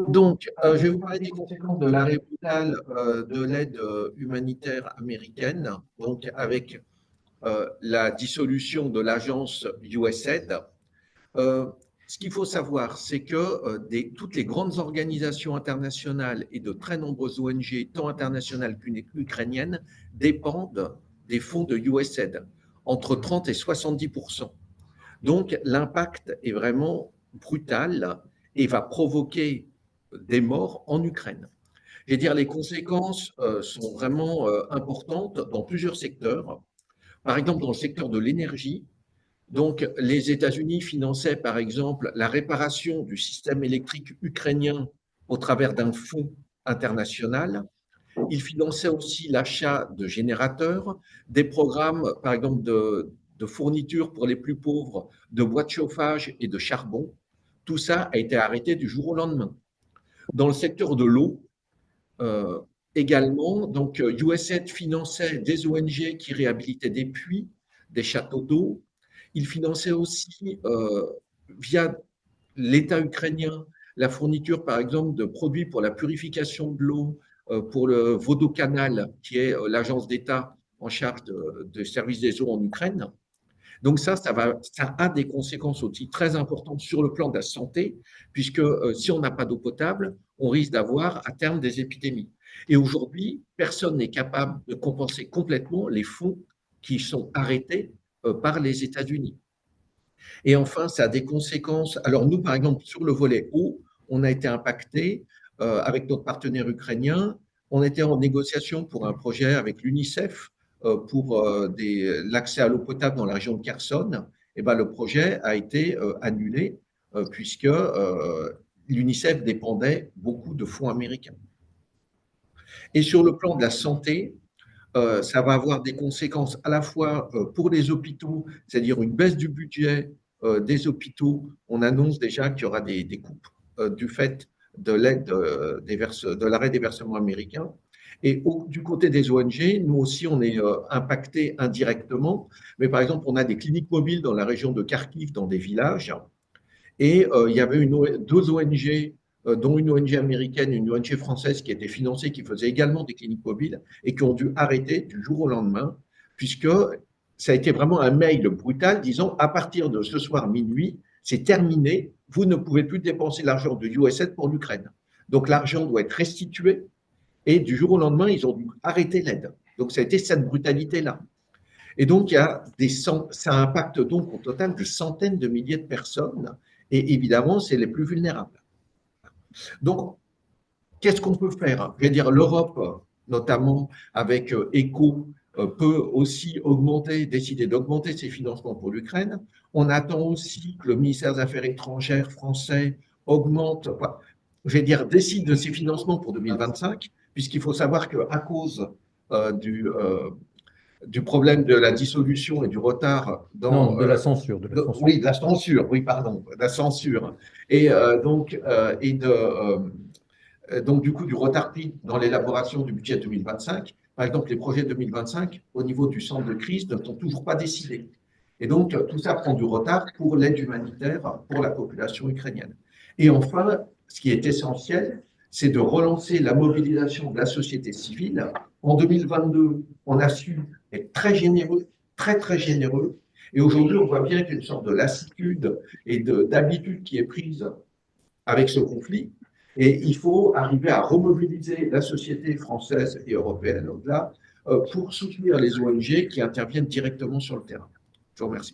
Donc, je vais vous parler des conséquences de l'arrêt brutal de l'aide humanitaire américaine, donc avec la dissolution de l'agence USAID. Euh, Ce qu'il faut savoir, c'est que toutes les grandes organisations internationales et de très nombreuses ONG, tant internationales qu'ukrainiennes, dépendent des fonds de USAID, entre 30 et 70%. Donc, l'impact est vraiment brutal et va provoquer des morts en Ukraine. Je vais dire, les conséquences sont vraiment importantes dans plusieurs secteurs. Par exemple, dans le secteur de l'énergie, donc les États-Unis finançaient par exemple la réparation du système électrique ukrainien au travers d'un fonds international. Ils finançaient aussi l'achat de générateurs, des programmes par exemple de fourniture pour les plus pauvres, de bois de chauffage et de charbon. Tout ça a été arrêté du jour au lendemain. Dans le secteur de l'eau, euh, également, donc USAID finançait des ONG qui réhabilitaient des puits, des châteaux d'eau. Il finançait aussi, via l'État ukrainien, la fourniture, par exemple, de produits pour la purification de l'eau, pour le Vodocanal, qui est l'agence d'État en charge de service des eaux en Ukraine. Donc ça a des conséquences aussi très importantes sur le plan de la santé, puisque si on n'a pas d'eau potable, on risque d'avoir à terme des épidémies. Et aujourd'hui, personne n'est capable de compenser complètement les fonds qui sont arrêtés par les États-Unis. Et enfin, ça a des conséquences. Alors nous, par exemple, sur le volet eau, on a été impacté avec notre partenaire ukrainien. On était en négociation pour un projet avec l'UNICEF pour l'accès à l'eau potable dans la région de Kherson. Et ben, le projet a été annulé puisque l'UNICEF dépendait beaucoup de fonds américains. Et sur le plan de la santé, ça va avoir des conséquences à la fois pour les hôpitaux, c'est-à-dire une baisse du budget des hôpitaux. On annonce déjà qu'il y aura des coupes du fait de l'aide de l'arrêt des versements américains. Et du côté des ONG, nous aussi, on est impacté indirectement. Mais par exemple, on a des cliniques mobiles dans la région de Kharkiv, dans des villages. Et il y avait deux ONG, dont une ONG américaine et une ONG française qui étaient financées, qui faisaient également des cliniques mobiles et qui ont dû arrêter du jour au lendemain, puisque ça a été vraiment un mail brutal disant à partir de ce soir minuit, c'est terminé, vous ne pouvez plus dépenser l'argent de USAID pour l'Ukraine. Donc l'argent doit être restitué et du jour au lendemain, ils ont dû arrêter l'aide. Donc ça a été cette brutalité-là. Et donc, ça impacte donc au total de centaines de milliers de personnes. Et évidemment, c'est les plus vulnérables. Donc, qu'est-ce qu'on peut faire? Je vais dire, l'Europe, notamment avec ECHO, peut aussi décider d'augmenter ses financements pour l'Ukraine. On attend aussi que le ministère des Affaires étrangères français augmente, je vais dire, décide de ses financements pour 2025, puisqu'il faut savoir qu'à cause euh, du, euh, du problème de la dissolution et du retard Non, dans de la censure, de la censure. oui, de la censure, oui, pardon, de la censure, et donc du coup du retard pris dans l'élaboration du budget 2025. Par exemple, les projets 2025 au niveau du centre de crise ne sont toujours pas décidés. Et donc tout ça prend du retard pour l'aide humanitaire pour la population ukrainienne. Et enfin, ce qui est essentiel, c'est de relancer la mobilisation de la société civile. En 2022, on a su être très généreux, très très généreux. Et aujourd'hui, on voit bien qu'il y a une sorte de lassitude et d'habitude qui est prise avec ce conflit. Et il faut arriver à remobiliser la société française et européenne au-delà pour soutenir les ONG qui interviennent directement sur le terrain. Je vous remercie.